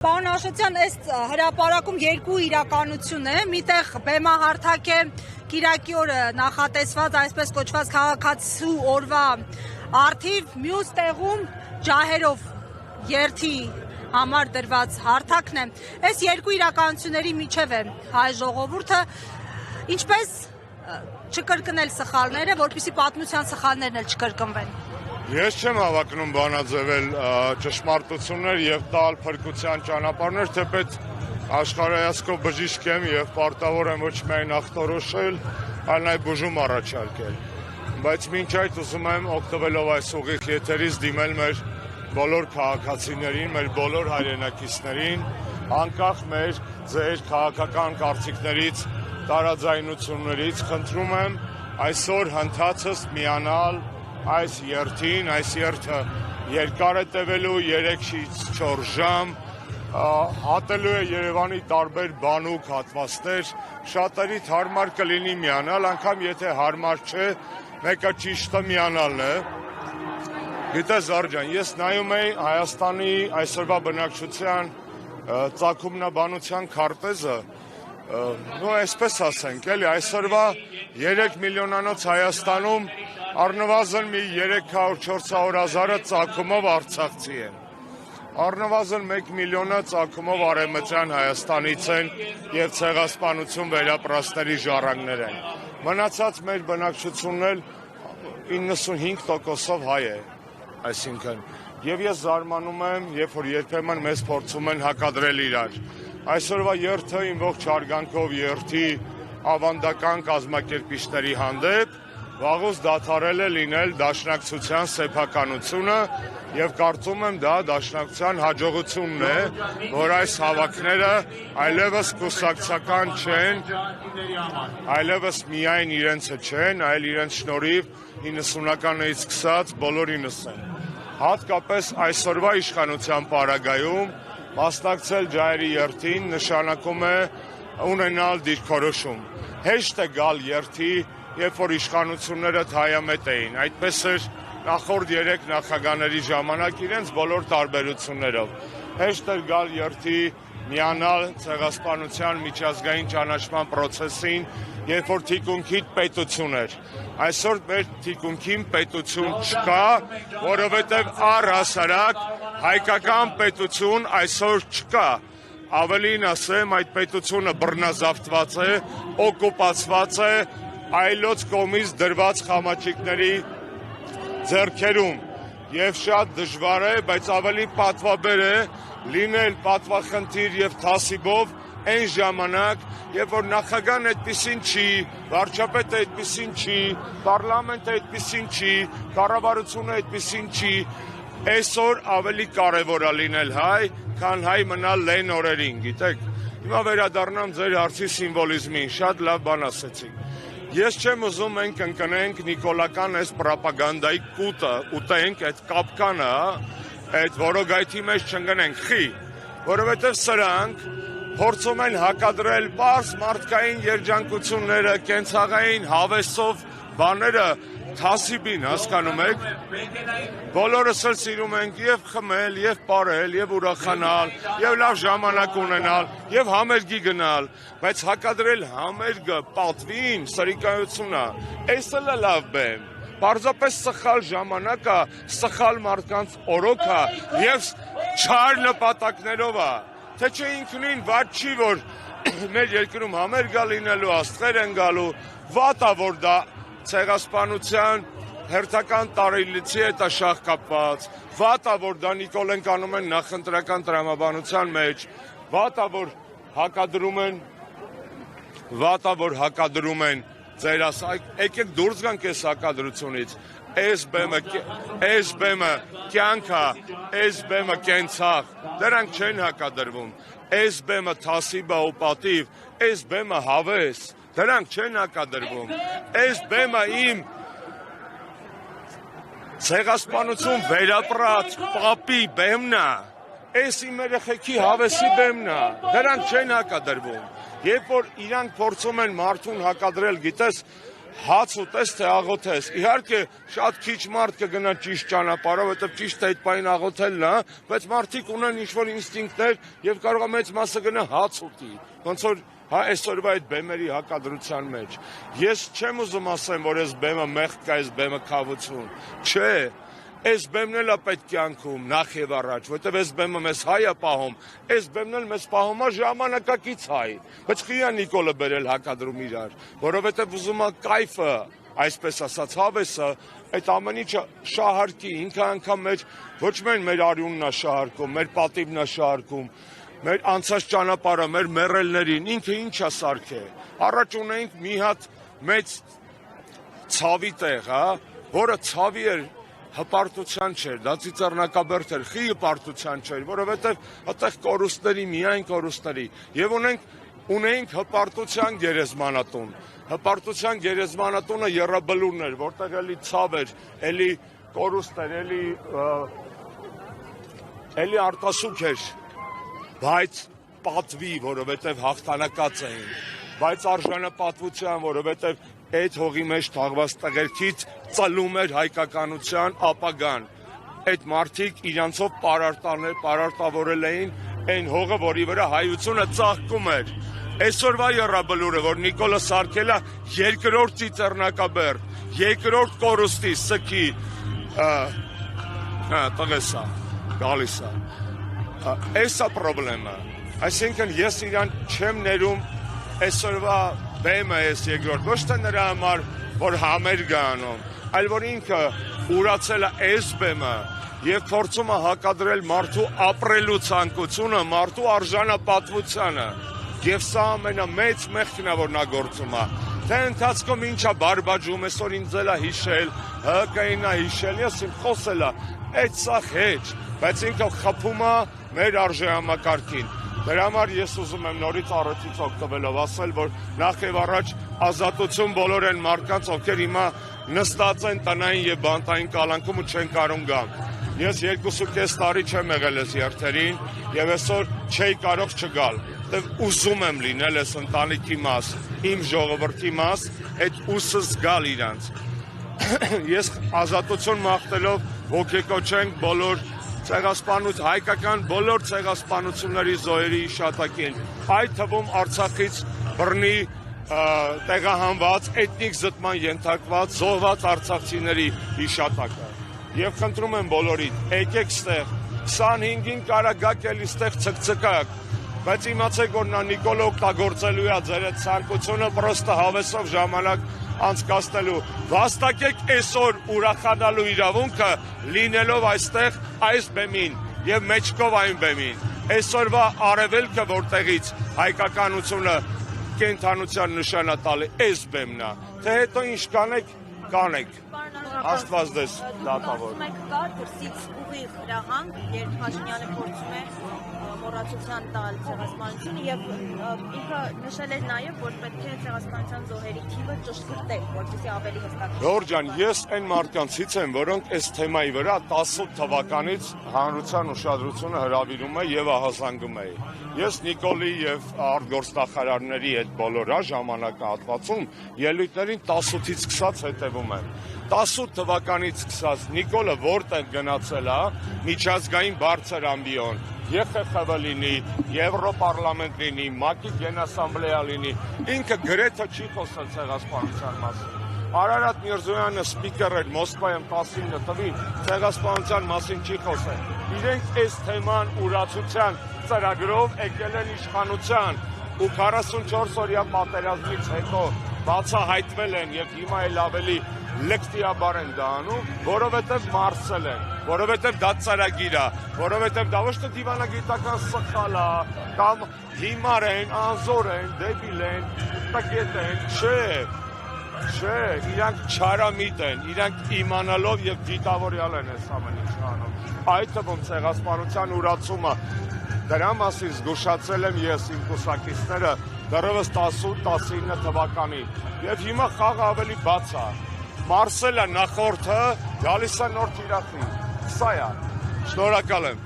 Պարոն Աշոտյան, այս հրապարակում երկու իրականություն է, միտեղ բեմահարթակ է կիրակի օրը նախատեսված այսպես կոչված քաղաքացու օրվա առթիվ, մյուս տեղում ջահերով երթի համար դրված հարթակն է։ Այս երկու իրականությունների միջև է հայ ժողովուրդը, ինչպես չկրկնել սխալները, որպեսզի պատմության սխալներն էլ չկրկնվեն։ Ես չեմ հավակնում բանաձևել ճշմարտություններ եւ տալ փրկության ճանապարհներ, թեպետ աշխարհայացքով բժիշկ եմ եւ պարտավոր եմ ոչ միայն ախտորոշել, այլ նաեւ բուժում առաջարկել։ Բայց մինչ այդ ուզում եմ օգտվելով այս ուղիղ եթերից դիմել մեր բոլոր քաղաքացիներին, մեր բոլոր հայրենակիցներին, անկախ մեր ձեր քաղաքական կարծիքներից, տարաձայնություններից, խնդրում եմ այսօր հնդածս միանալ այս երթին, այս երթը երկար է տևելու 3-ից 4 ժամ, հատելու է Երևանի տարբեր բանուկ հատվածներ, շատերիդ հարմար կլինի միանալ, անգամ եթե հարմար չէ, մեկը ճիշտը միանալն է։ Գիտես Արձան, ես նայում էի Հայաստանի այսօրվա բնակչության ծագումնաբանության քարտեզը, այսպես ասենք, էլի այսօրվա 3 միլիոնանոց Հայաստանում առնվազն մի 300-400 հազարը ծագումով արցախցի են։ Առնվազն 1 միլիոնը ծագումով արևմտյան Հայաստանից են եւ ցեղասպանություն վերապրածների ժառանգներ են։ Մնացած մեր բնակչությունն էլ 95%-ով հայ է, այսինքն եւ ես զարմանում եմ, երբ որ երբեմն մեզ փորձում են հակադրել իրար։ Այսօրվա երթը իմ ողջ հարգանքով երթի ավանդական կազմակերպիչների հանդեպ վաղուց դադարել է լինել դաշնակցության սեփականությունը եւ կարծում եմ դա դաշնակցության հաջողությունն է, որ այս հավաքները այլևս կուսակցական չեն, այլևս միայն իրենցը չեն, այլ իրենց շնորհիվ 90-ականներից սկսած բոլորինս են։ Հատկապես այսօրվա իշխանության պարագայում մասնակցել ջահերի երթին նշանակում է ունենալ դիրքորոշում։ Հեշտ է գալ երթի, երբ որ իշխանությունները հայամետ էին, այդպես էր նախորդ 3 նախագահների ժամանակ իրենց բոլոր տարբերություններով։ Հեշտ էր գալ երթի, միանալ ցեղասպանության միջազգային ճանաչման պրոցեսին, երբ որ թիկունքիդ պետություն էր։ Այսօր մեր թիկունքին պետություն չկա, որովհետև առհասարակ հայկական պետություն այսօր չկա։ Ավելին ասեմ, այդ պետությունը բռնազավթված է, օկուպացված է այլոց կողմից դրված խամաչիկների ձեռքերում եւ շատ դժվար է, բայց ավելի պատվաբեր է լինել պատվախնդիր եւ թասիբով այն ժամանակ, երբ որ նախագահն այդպեսին չի, վարչապետը այդպեսին չի, պարլամենտը այդպեսին չի, կառավարությունը այդպեսին չի, այսօր ավելի կարևոր է լինել հայ, քան հայ մնալ լեն օրերին, գիտեք։ Հիմա վերադառնամ ձեր հարցի սիմվոլիզմին, շատ լավ բան ասեցիք։ Ես չեմ ուզում մենք ընկնենք նիկոլական այս պրոպագանդայի կուտը, ուտենք այդ կապկանը, այդ որոգայթի մեջ չընկնենք, խի, որովհետև սրանք փորձում են հակադրել պարզ մարդկային երջանկությունները, կենցաղային հավեսով բաները թասիբին, հասկանում եք, բոլորս էլ սիրում ենք եւ խմել, եւ պարել, եւ ուրախանալ, եւ լավ ժամանակ ունենալ, եւ համերգի գնալ, բայց հակադրել համերգը պատվին, սրիկայությունա, այս էլ է լավ բեմ, պարզապես սխալ ժամանակա, սխալ մարդկանց օրոքա եւ չար նպատակներով է, թե չէ ինքնին վատ չի, որ մեր երկրում համերգա լինելու, աստղեր են գալու, վատ է, որ դա ցեղասպանության հերթական տարելիցի հետ է շահ կապված, վատ է, որ դա Նիկոլեն կանում են նախընտրական տրամաբանության մեջ, վատ է, որ հակադրում են ձեր եկեք դուրս գանք այս հակադրությունից, այս բեմը կյանք է, այս բեմը կենցաղ, դրանք չեն հակադրվում, այս բեմը թասիբ է ու պատիվ, այս բեմը հավես, դրանք չեն հակադրվում, այս բեմը իմ ցեղասպանություն վերապրած պապի բեմն է, այս իմ երեխեքի հավեսի բեմն է, դրանք չեն հակադրվում, երբ որ իրանք փորձում են մարդուն հակադրել, գիտես, հաց ուտես թե աղոթես։ Իհարկե շատ քիչ մարդ կգնա ճիշտ ճանապարհով, որովհետև ճիշտ այդ պայն աղոթելն է, բայց մարդիկ ունեն ինչ-որ ինստինկտներ եւ կարող է մեծ մասը գնա հաց ուտի։ Ոնց որ այսօրվա այդ բեմերի հակադրության մեջ։ Ես չեմ ուզում ասեմ, որ այս բեմը մեղք կա, այս բեմը քավություն։ Չէ, այս բեմն էլ է պետք կյանքում նախ եւ առաջ, որովհետեւ այս բեմը մեզ հայ է պահում, այս բեմն էլ մեզ պահում է ժամանակակից հայ։ Բայց խի է Նիկոլը բերել հակադրում իրար, որովհետեւ ուզում է կայֆը, այսպես ասած հավեսը, այդ ամեն ինչը շահարկի, ինքը անգամ ոչ միայն մեր արյունն է շահարկում, մեր պատիվն է շահարկում, մեր անցած ճանապարհը, մեր մեռելներին, ինքը ինչ է սարքել։ Առաջ ունեինք մի հատ մեծ ցավի տեղ, որը ցավի էր, հպարտության չէր, դա ծիծեռնակաբերդ էր, խի հպարտության չէր, որովհետև այդտեղ կորուստների, միայն կորուստների, եւ ունեինք հպարտության գերեզմանատուն։ Հպարտության գերեզմանատունը եռաբլուրն էր, որտեղ էլի ցավ էր, էլի կորուստ էր, էլի արտասուք էր, բայց պատվի, որովհետև հաղթանակած էին, բայց արժանապատվության, որովհետև այդ հողի մեջ թաղված տղերքից ծլում էր հայկականության ապագան։ Այդ մարդիկ իրանցով պարարտավորել էին այն հողը, որի վրա հայությունը ծաղկում էր։ Այսօրվա եռաբլուրը, որ Նիկոլը սարքել է երկրորդ ծիծեռնակաբերդ, երկրորդ կորուստի սքի տղեսա, գալիս է։ Էսա պրոբլեմը, այսինքն ես իրան չեմ ներում այսօրվա բեմը ես երկրորդ, ոչ թե նրա համար, որ համերգ է անում, այլ որ ինքը ուրացել է այս բեմը եւ փորձում է հակադրել մարդու ապրելու ցանկությունը, մարդու արժանապատվությանը, եւ սա ամենամեծ մեղքն է, որ նա գործում է։ Թե ընթացքում ինչա բարբաջում, այսօր ինձ էլ է հիշել, ՀԿ-ին է հիշել, ես իմ խոսել է, այդ սա հեչ, բայց ինքը խփում է մեր արժեհամակարգին։ Դրա համար ես ուզում եմ նորից առիթից օգտվելով ասել, որ նախ եւ առաջ ազատություն բոլոր այն մարդկանց, ովքեր հիմա նստած են տնային եւ բանտային կալանքում ու չեն կարող գալ։ Ես 2.5 տարի չեմ եղել այս երթերին եւ այսօր չէի կարող չգալ։ Որտեւ ուզում եմ լինել այս ընտանիքի մաս, իմ ժողովրդի մաս, այդ ուսս գալ իրանց։ Ես ազատություն մաղթելով ոգեկոչենք բոլոր հայկական բոլոր ցեղասպանությունների զոհերի հիշատակին, այդ թվում Արցախից բռնի տեղահանված, էթնիկ զտման ենթարկված, զոհված արցախցիների հիշատակը։ Եվ խնդրում եմ բոլորիդ, եկեք ստեղ, 25-ին կարա գաք էլի ստեղ ցկցկակ, բայց իմացեք, որ նա Նիկոլը օգտագործելու է ձեր այդ ցանկությունը պրոստը հավեսով ժամանակ անցկացնելու։ Վաստակեք այսօր ուրախանալու իրավունքը լինելով այստեղ այս բեմին եւ մեջքով այն բեմին։ Այսօրվա արևելքը, որտեղից հայկականությունը կենթանության նշանա տալի, այս բեմն է։ Թե հետո ինչ կանեք։ Աստված դες դատավոր։ Մենք կա դրսից ուղիղ հրահանգ, երբ Փաշինյանը փորձում է մոռացության տալ ցեղասպանությունը եւ ինքը նշել էր նաեւ, որ պետք է ցեղասպանության զոհերի թիվը ճշգրտել, որպեսզի ավելի հստակ։ Ժորժ ջան, ես այն մարդկանցից եմ, որոնք այս թեմայի վրա 18 թվականից հանրության ուշադրությունը հրավիրում է եւ ահազանգում է։ Ես Նիկոլի եւ արտգործնախարարների այդ բոլոր ժամանակահատվածում ելույթներին 18-ից սկսած հետևում եմ։ 18 թվականից սկսած Նիկոլը որտեղ գնացել է, միջազգային բարձր ամբիոն, ԵԽԽՎ լինի, Եվրոպարլամենտ լինի, ՄԱԿ-ի գենասամբլեա լինի, ինքը գրեթե չի խոսել ցեղասպանության մասին։ Արարատ Միրզոյանը սպիկեր էր Մոսկվայում 19 թվին, ցեղասպանության մասին չի խոսել։ Իրենք այս թեման ուրացության ծրագրով եկել են իշխանության ու 44 օրյա պատերազմից հետո բացահայտվել են եւ հիմա էլ ավելի լկտիաբար են դա անում, որովհետև մարսել են, որովհետև դա ծրագիր է, որովհետև դա ոչ թե դիվանագիտական սխալ է, կամ հիմար են, անզոր են, դեբիլ են, տկետ են, չէ, իրանք չարամիտ են, իրանք իմանալով եւ դիտավորյալ են այս ամեն ինչը անում։ Այդ թվում ցեղասպանության ուրացումը, դրա մասին զգուշացել եմ ես իմ կուսակիցները դեռևս 18-19 թվականին, եւ հիմա խաղը ավելի բաց է։ Մարսելը նախորդը, գալիս է նոր թիրախի, սա է, շնորհակալ եմ։